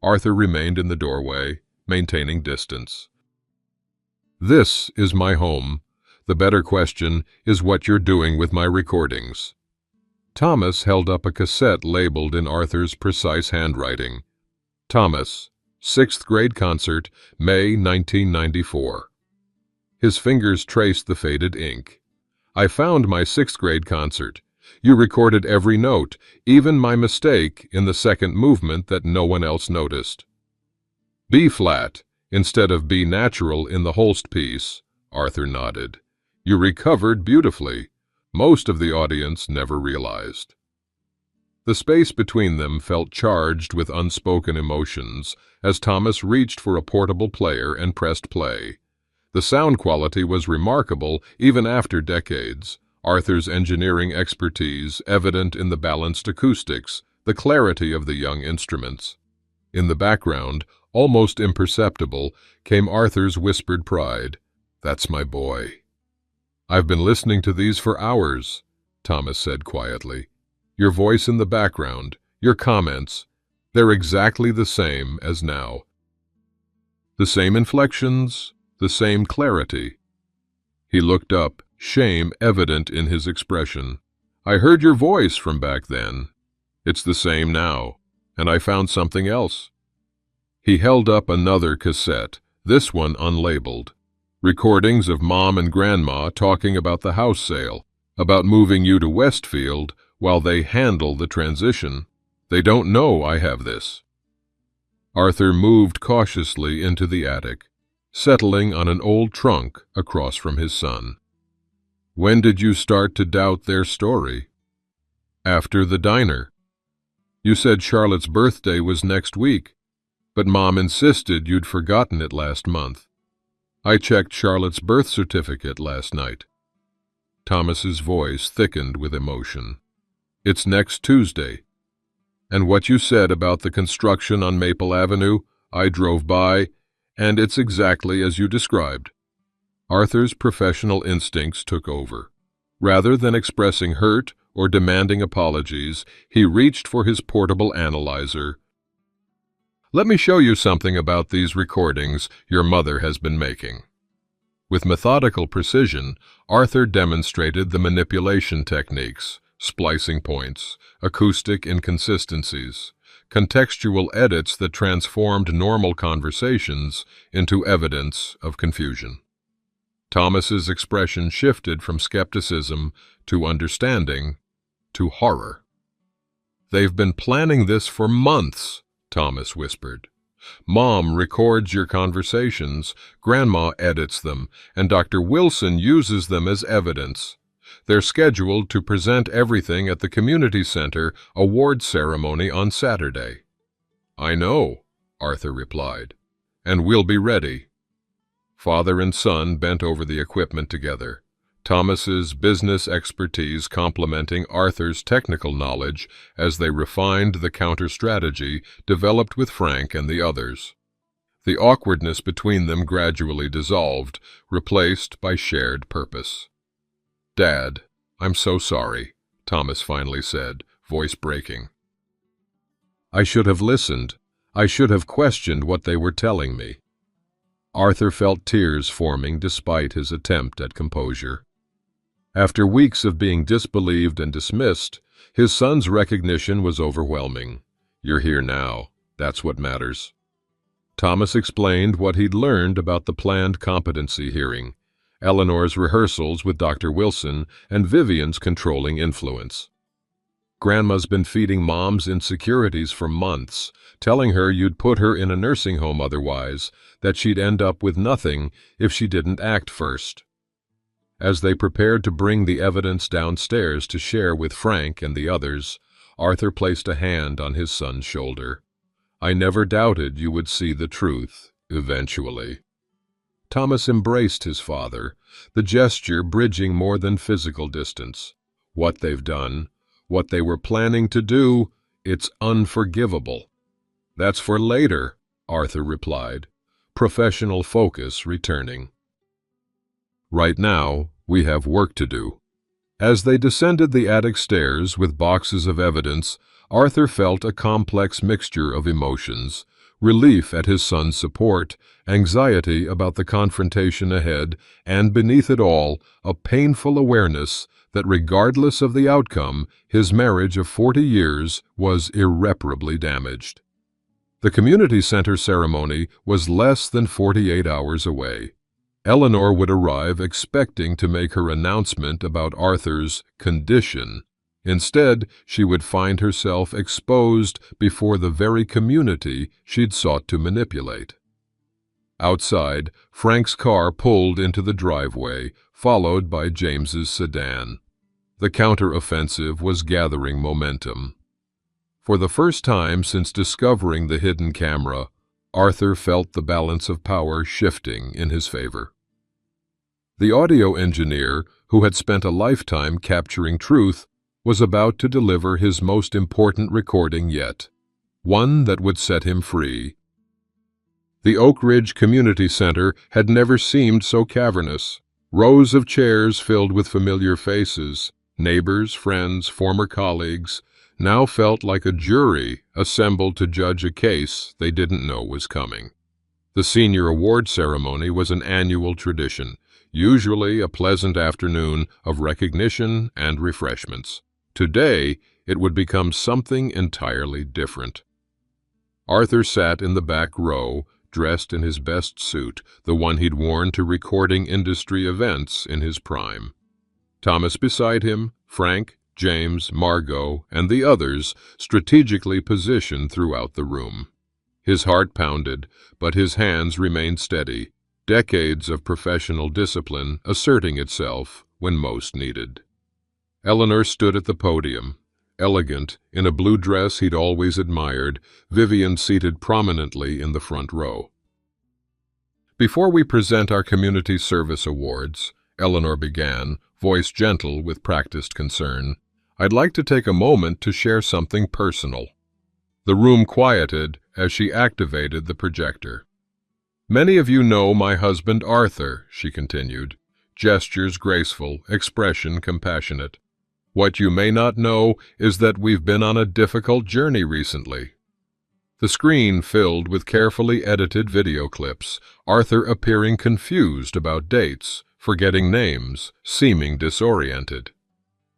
Arthur remained in the doorway, maintaining distance. "This is my home. The better question is what you're doing with my recordings." Thomas held up a cassette labeled in Arthur's precise handwriting. "Thomas, 6th grade concert, May 1994. His fingers traced the faded ink. "I found my 6th grade concert. You recorded every note, even my mistake in the second movement that no one else noticed. B flat instead of B natural in the Holst piece." Arthur nodded. "You recovered beautifully. Most of the audience never realized." The space between them felt charged with unspoken emotions as Thomas reached for a portable player and pressed play. The sound quality was remarkable even after decades, Arthur's engineering expertise evident in the balanced acoustics, the clarity of the young instruments. In the background, almost imperceptible, came Arthur's whispered pride. "That's my boy." "I've been listening to these for hours," Thomas said quietly. "Your voice in the background, your comments, they're exactly the same as now. The same inflections, the same clarity." He looked up, shame evident in his expression. "I heard your voice from back then. It's the same now, and I found something else." He held up another cassette, this one unlabeled. Recordings of Mom and Grandma talking about the house sale, about moving you to Westfield while they handle the transition. "They don't know I have this." Arthur moved cautiously into the attic, settling on an old trunk across from his son. "When did you start to doubt their story?" "After the diner. You said Charlotte's birthday was next week, but Mom insisted you'd forgotten it last month. I checked Charlotte's birth certificate last night." Thomas's voice thickened with emotion. "It's next Tuesday. And what you said about the construction on Maple Avenue, I drove by, and it's exactly as you described." Arthur's professional instincts took over. Rather than expressing hurt or demanding apologies, he reached for his portable analyzer. "Let me show you something about these recordings your mother has been making." With methodical precision, Arthur demonstrated the manipulation techniques, splicing points, acoustic inconsistencies, contextual edits that transformed normal conversations into evidence of confusion. Thomas's expression shifted from skepticism to understanding to horror. "They've been planning this for months," Thomas whispered. "Mom records your conversations, Grandma edits them, and Dr. Wilson uses them as evidence. They're scheduled to present everything at the community center award ceremony on Saturday." "I know," Arthur replied, "and we'll be ready." Father and son bent over the equipment together, Thomas's business expertise complementing Arthur's technical knowledge as they refined the counter-strategy developed with Frank and the others. The awkwardness between them gradually dissolved, replaced by shared purpose. "Dad, I'm so sorry," Thomas finally said, voice breaking. "I should have listened. I should have questioned what they were telling me." Arthur felt tears forming despite his attempt at composure. After weeks of being disbelieved and dismissed, his son's recognition was overwhelming. "You're here now. That's what matters." Thomas explained what he'd learned about the planned competency hearing, Eleanor's rehearsals with Dr. Wilson, and Vivian's controlling influence. "Grandma's been feeding Mom's insecurities for months, telling her you'd put her in a nursing home otherwise, that she'd end up with nothing if she didn't act first." As they prepared to bring the evidence downstairs to share with Frank and the others, Arthur placed a hand on his son's shoulder. "I never doubted you would see the truth, eventually." Thomas embraced his father, the gesture bridging more than physical distance. "What they've done, what they were planning to do, it's unforgivable." "That's for later," Arthur replied, professional focus returning. "Right now, we have work to do." As they descended the attic stairs with boxes of evidence, Arthur felt a complex mixture of emotions: relief at his son's support, anxiety about the confrontation ahead, and beneath it all, a painful awareness that regardless of the outcome, his marriage of 40 years was irreparably damaged. The community center ceremony was less than 48 hours away. Eleanor would arrive expecting to make her announcement about Arthur's condition. Instead, she would find herself exposed before the very community she'd sought to manipulate. Outside, Frank's car pulled into the driveway, followed by James's sedan. The counter-offensive was gathering momentum. For the first time since discovering the hidden camera, Arthur felt the balance of power shifting in his favor. The audio engineer, who had spent a lifetime capturing truth, was about to deliver his most important recording yet, one that would set him free. The Oak Ridge Community Center had never seemed so cavernous. Rows of chairs filled with familiar faces, neighbors, friends, former colleagues, now felt like a jury assembled to judge a case they didn't know was coming. The senior award ceremony was an annual tradition, usually a pleasant afternoon of recognition and refreshments. Today, it would become something entirely different. Arthur sat in the back row, dressed in his best suit, the one he'd worn to recording industry events in his prime. Thomas beside him, Frank, James, Margot, and the others strategically positioned throughout the room. His heart pounded, but his hands remained steady, decades of professional discipline asserting itself when most needed. Eleanor stood at the podium, elegant, in a blue dress he'd always admired, Vivian seated prominently in the front row. "Before we present our Community Service Awards," Eleanor began, voice gentle with practiced concern, "I'd like to take a moment to share something personal." The room quieted as she activated the projector. "Many of you know my husband Arthur," she continued, gestures graceful, expression compassionate. "What you may not know is that we've been on a difficult journey recently." The screen filled with carefully edited video clips, Arthur appearing confused about dates, forgetting names, seeming disoriented.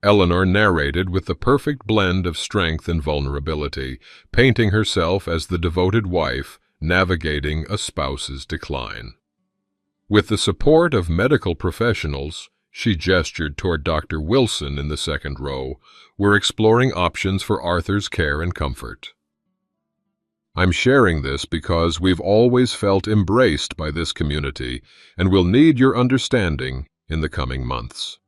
Eleanor narrated with the perfect blend of strength and vulnerability, painting herself as the devoted wife navigating a spouse's decline. With the support of medical professionals, she gestured toward Dr. Wilson in the second row, we're exploring options for Arthur's care and comfort. I'm sharing this because we've always felt embraced by this community and will need your understanding in the coming months.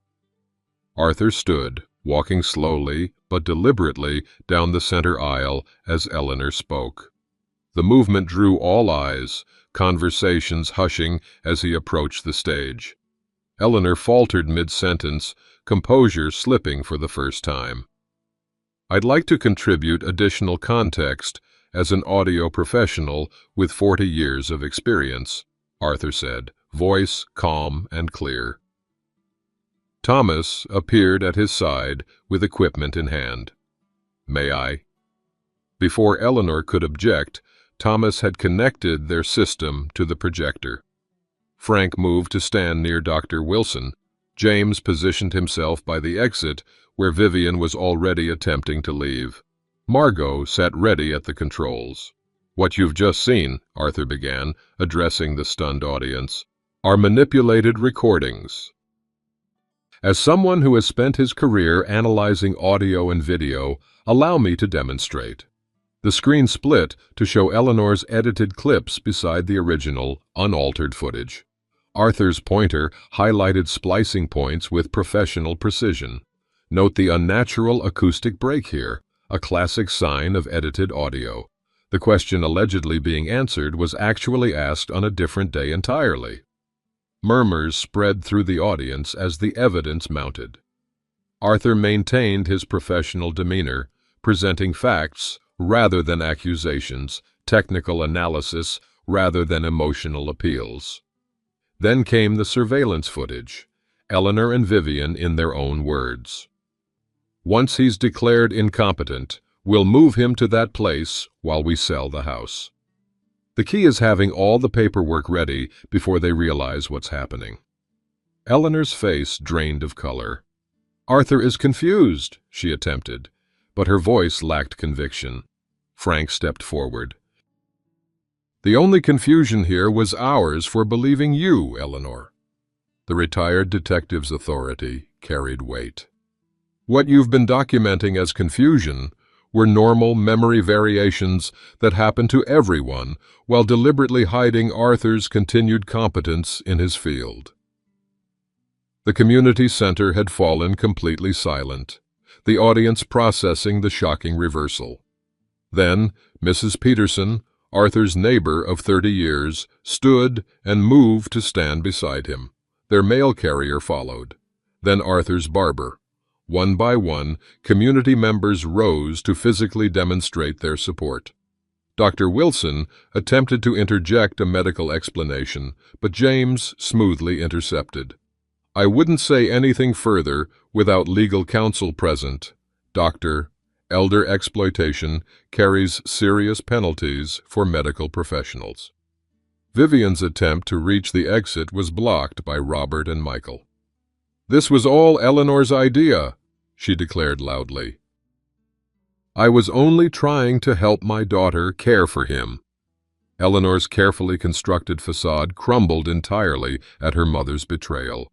Arthur stood, walking slowly but deliberately down the center aisle as Eleanor spoke. The movement drew all eyes, conversations hushing as he approached the stage. Eleanor faltered mid-sentence, composure slipping for the first time. I'd like to contribute additional context as an audio professional with 40 years of experience, Arthur said, voice calm and clear. Thomas appeared at his side with equipment in hand. May I? Before Eleanor could object, Thomas had connected their system to the projector. Frank moved to stand near Dr. Wilson. James positioned himself by the exit, where Vivian was already attempting to leave. Margot sat ready at the controls. What you've just seen, Arthur began, addressing the stunned audience, are manipulated recordings. As someone who has spent his career analyzing audio and video, allow me to demonstrate. The screen split to show Eleanor's edited clips beside the original, unaltered footage. Arthur's pointer highlighted splicing points with professional precision. Note the unnatural acoustic break here, a classic sign of edited audio. The question allegedly being answered was actually asked on a different day entirely. Murmurs spread through the audience as the evidence mounted. Arthur maintained his professional demeanor, presenting facts rather than accusations, technical analysis rather than emotional appeals. Then came the surveillance footage, Eleanor and Vivian in their own words. Once he's declared incompetent, we'll move him to that place while we sell the house. The key is having all the paperwork ready before they realize what's happening. Eleanor's face drained of color. Arthur is confused, she attempted, but her voice lacked conviction. Frank stepped forward. The only confusion here was ours for believing you, Eleanor. The retired detective's authority carried weight. What you've been documenting as confusion were normal memory variations that happen to everyone while deliberately hiding Arthur's continued competence in his field. The community center had fallen completely silent, the audience processing the shocking reversal. Then Mrs. Peterson, Arthur's neighbor of 30 years, stood and moved to stand beside him. Their mail carrier followed. Then Arthur's barber. One by one, community members rose to physically demonstrate their support. Dr. Wilson attempted to interject a medical explanation, but James smoothly intercepted. I wouldn't say anything further without legal counsel present. Dr. Elder exploitation carries serious penalties for medical professionals. Vivian's attempt to reach the exit was blocked by Robert and Michael. This was all Eleanor's idea, she declared loudly. I was only trying to help my daughter care for him. Eleanor's carefully constructed facade crumbled entirely at her mother's betrayal.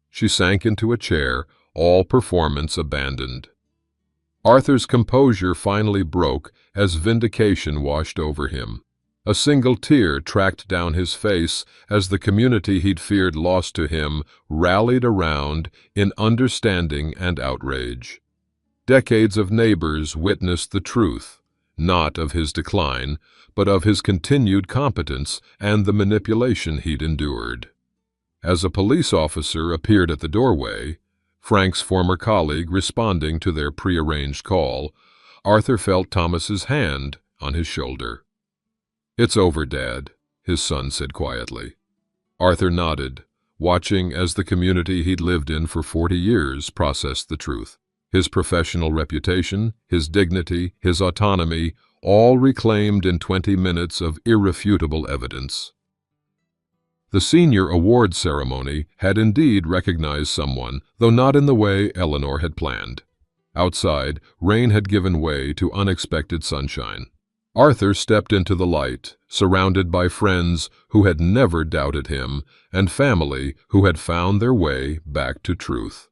She sank into a chair, all performance abandoned. Arthur's composure finally broke as vindication washed over him. A single tear tracked down his face as the community he'd feared lost to him rallied around in understanding and outrage. Decades of neighbors witnessed the truth, not of his decline, but of his continued competence and the manipulation he'd endured. As a police officer appeared at the doorway, Frank's former colleague responding to their prearranged call, Arthur felt Thomas's hand on his shoulder. "It's over, Dad," his son said quietly. Arthur nodded, watching as the community he'd lived in for 40 years processed the truth. His professional reputation, his dignity, his autonomy, all reclaimed in 20 minutes of irrefutable evidence. The senior awards ceremony had indeed recognized someone, though not in the way Eleanor had planned. Outside, rain had given way to unexpected sunshine. Arthur stepped into the light, surrounded by friends who had never doubted him and family who had found their way back to truth.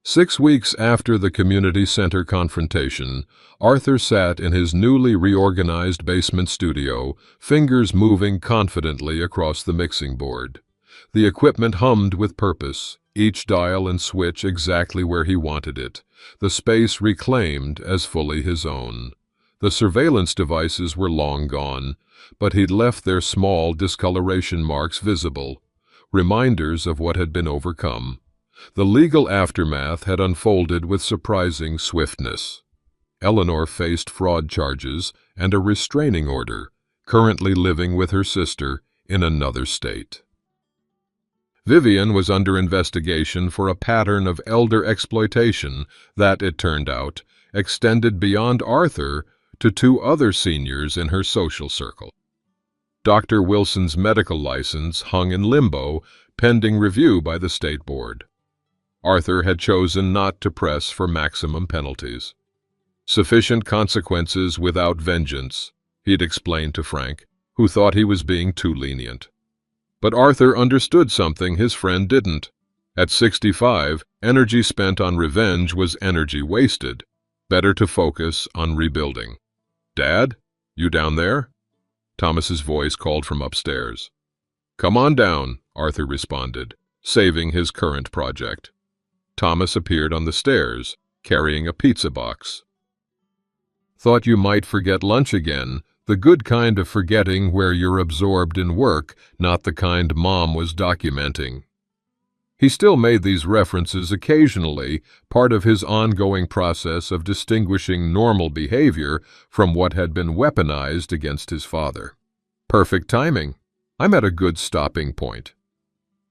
6 weeks after the community center confrontation, Arthur sat in his newly reorganized basement studio, fingers moving confidently across the mixing board. The equipment hummed with purpose, each dial and switch exactly where he wanted it, the space reclaimed as fully his own. The surveillance devices were long gone, but he'd left their small discoloration marks visible, reminders of what had been overcome. The legal aftermath had unfolded with surprising swiftness. Eleanor faced fraud charges and a restraining order, currently living with her sister in another state. Vivian was under investigation for a pattern of elder exploitation that, it turned out, extended beyond Arthur to 2 other seniors in her social circle. Dr. Wilson's medical license hung in limbo, pending review by the state board. Arthur had chosen not to press for maximum penalties. "Sufficient consequences without vengeance," he'd explained to Frank, who thought he was being too lenient. But Arthur understood something his friend didn't. At 65, energy spent on revenge was energy wasted. Better to focus on rebuilding. "Dad, you down there?" Thomas's voice called from upstairs. "Come on down," Arthur responded, saving his current project. Thomas appeared on the stairs, carrying a pizza box. "Thought you might forget lunch again, the good kind of forgetting where you're absorbed in work, not the kind Mom was documenting." He still made these references occasionally, part of his ongoing process of distinguishing normal behavior from what had been weaponized against his father. "Perfect timing. I'm at a good stopping point."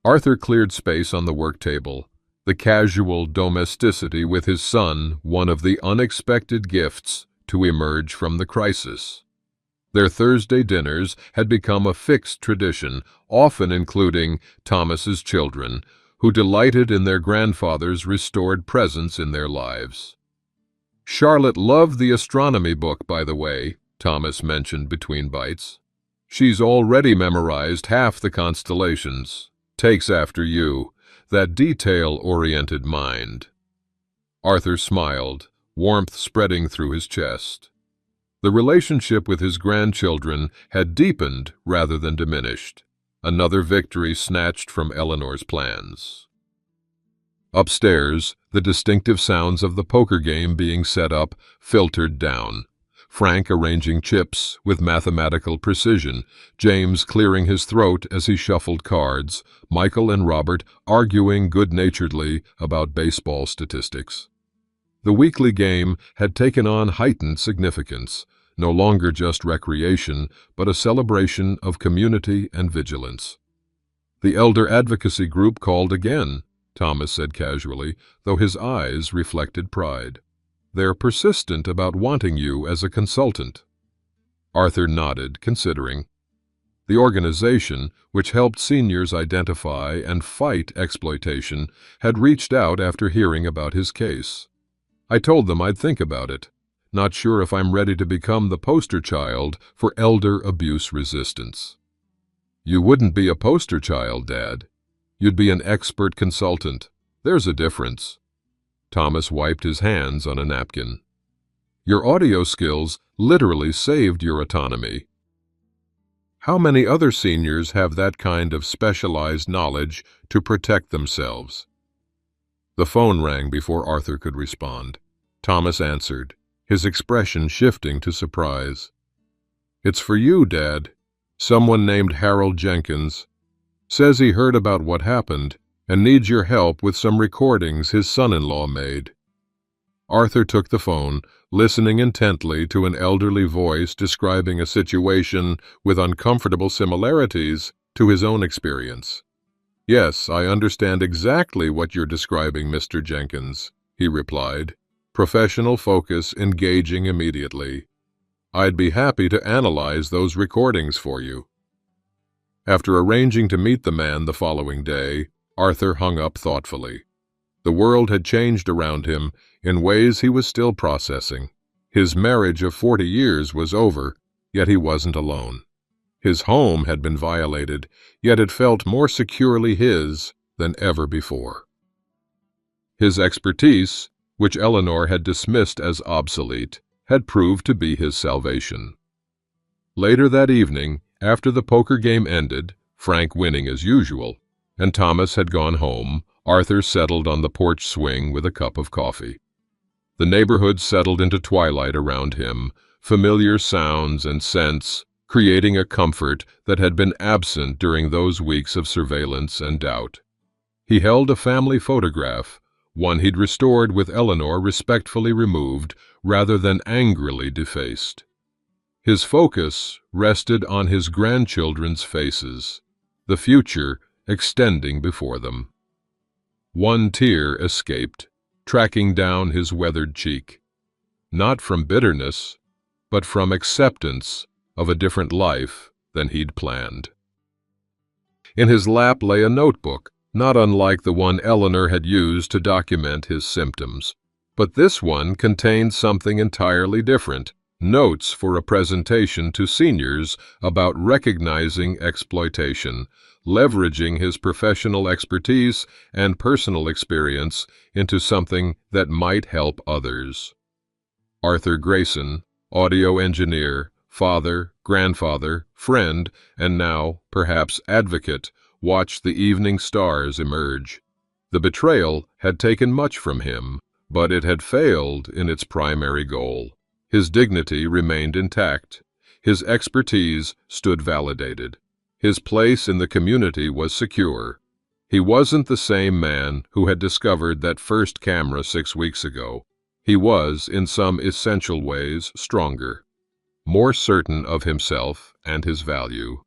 Arthur cleared space on the work table, the casual domesticity with his son one of the unexpected gifts to emerge from the crisis. Their Thursday dinners had become a fixed tradition, often including Thomas's children, who delighted in their grandfather's restored presence in their lives. "Charlotte loved the astronomy book, by the way," Thomas mentioned between bites. "She's already memorized half the constellations. Takes after you, that detail-oriented mind." Arthur smiled, warmth spreading through his chest. The relationship with his grandchildren had deepened rather than diminished. Another victory snatched from Eleanor's plans. Upstairs, the distinctive sounds of the poker game being set up filtered down. Frank arranging chips with mathematical precision, James clearing his throat as he shuffled cards, Michael and Robert arguing good-naturedly about baseball statistics. The weekly game had taken on heightened significance, no longer just recreation, but a celebration of community and vigilance. "The elder advocacy group called again," Thomas said casually, though his eyes reflected pride. "They're persistent about wanting you as a consultant." Arthur nodded, considering. The organization, which helped seniors identify and fight exploitation, had reached out after hearing about his case. "I told them I'd think about it. Not sure if I'm ready to become the poster child for elder abuse resistance." "You wouldn't be a poster child, Dad. You'd be an expert consultant. There's a difference." Thomas wiped his hands on a napkin. "Your audio skills literally saved your autonomy. How many other seniors have that kind of specialized knowledge to protect themselves?" The phone rang before Arthur could respond. Thomas answered, his expression shifting to surprise. "It's for you, Dad. Someone named Harold Jenkins." Says he heard about what happened and needs your help with some recordings his son-in-law made. Arthur took the phone, listening intently to an elderly voice describing a situation with uncomfortable similarities to his own experience. "Yes, I understand exactly what you're describing, Mr. Jenkins," he replied, professional focus engaging immediately. "I'd be happy to analyze those recordings for you." After arranging to meet the man the following day, Arthur hung up thoughtfully. The world had changed around him in ways he was still processing. His marriage of 40 years was over, yet he wasn't alone. His home had been violated, yet it felt more securely his than ever before. His expertise, which Eleanor had dismissed as obsolete, had proved to be his salvation. Later that evening, after the poker game ended, Frank winning as usual, and Thomas had gone home, Arthur settled on the porch swing with a cup of coffee. The neighborhood settled into twilight around him, familiar sounds and scents creating a comfort that had been absent during those weeks of surveillance and doubt. He held a family photograph, one he'd restored with Eleanor respectfully removed rather than angrily defaced. His focus rested on his grandchildren's faces, the future extending before them. One tear escaped, tracking down his weathered cheek, not from bitterness, but from acceptance of a different life than he'd planned. In his lap lay a notebook, not unlike the one Eleanor had used to document his symptoms. But this one contained something entirely different, notes for a presentation to seniors about recognizing exploitation, leveraging his professional expertise and personal experience into something that might help others. Arthur Grayson, audio engineer, father, grandfather, friend, and now, perhaps, advocate, watched the evening stars emerge. The betrayal had taken much from him, but it had failed in its primary goal. His dignity remained intact. His expertise stood validated. His place in the community was secure. He wasn't the same man who had discovered that first camera 6 weeks ago. He was, in some essential ways, stronger, more certain of himself and his value,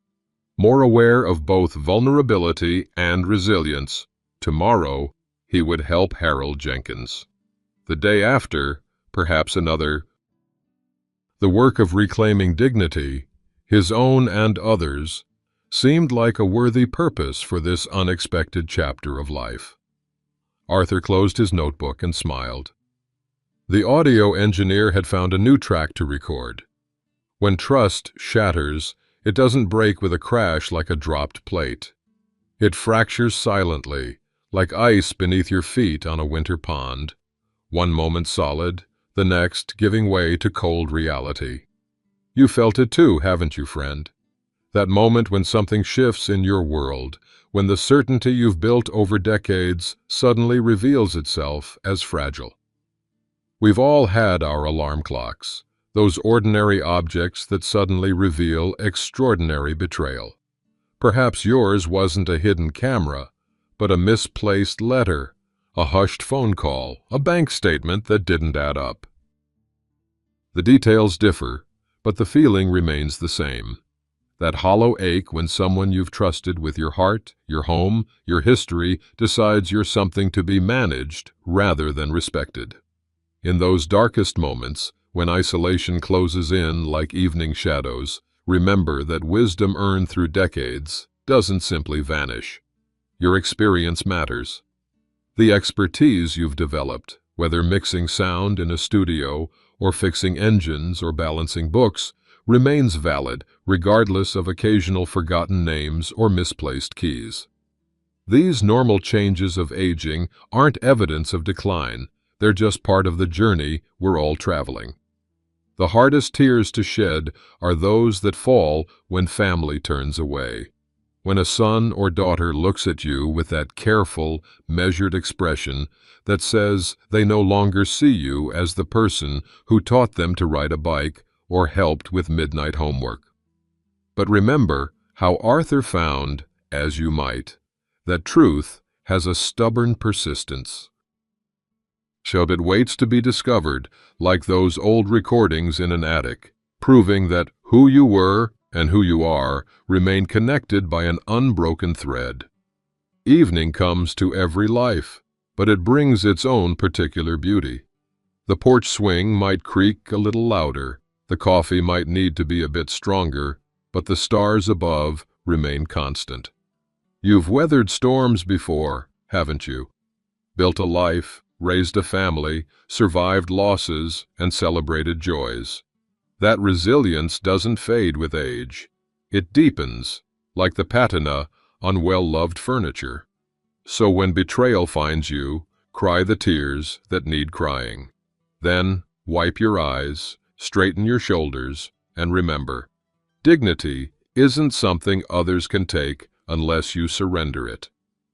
more aware of both vulnerability and resilience. Tomorrow, he would help Harold Jenkins. The day after, perhaps another. The work of reclaiming dignity, his own and others, seemed like a worthy purpose for this unexpected chapter of life. Arthur closed his notebook and smiled. The audio engineer had found a new track to record. When trust shatters, it doesn't break with a crash like a dropped plate. It fractures silently, like ice beneath your feet on a winter pond. One moment solid, the next giving way to cold reality. You felt it too, haven't you, friend? That moment when something shifts in your world, when the certainty you've built over decades suddenly reveals itself as fragile. We've all had our alarm clocks, those ordinary objects that suddenly reveal extraordinary betrayal. Perhaps yours wasn't a hidden camera, but a misplaced letter, a hushed phone call, a bank statement that didn't add up. The details differ, but the feeling remains the same. That hollow ache when someone you've trusted with your heart, your home, your history decides you're something to be managed rather than respected. In those darkest moments, when isolation closes in like evening shadows, remember that wisdom earned through decades doesn't simply vanish. Your experience matters. The expertise you've developed, whether mixing sound in a studio or fixing engines or balancing books, remains valid regardless of occasional forgotten names or misplaced keys. These normal changes of aging aren't evidence of decline. They're just part of the journey we're all traveling. The hardest tears to shed are those that fall when family turns away. When a son or daughter looks at you with that careful, measured expression that says they no longer see you as the person who taught them to ride a bike or helped with midnight homework. But remember how Arthur found as you might, that truth has a stubborn persistence. So it waits to be discovered, like those old recordings in an attic, proving that who you were and who you are remain connected by an unbroken thread. Evening comes to every life, but it brings its own particular beauty. The porch swing might creak a little louder, the coffee might need to be a bit stronger, but the stars above remain constant. You've weathered storms before, haven't you? Built a life, raised a family, survived losses, and celebrated joys. That resilience doesn't fade with age. It deepens, like the patina on well-loved furniture. So when betrayal finds you, cry the tears that need crying. Then wipe your eyes, straighten your shoulders, and remember, dignity isn't something others can take unless you surrender it.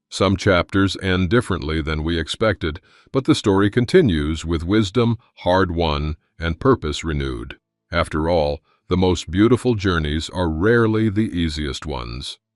Some chapters end differently than we expected, but the story continues with wisdom hard-won and purpose renewed. After all, the most beautiful journeys are rarely the easiest ones.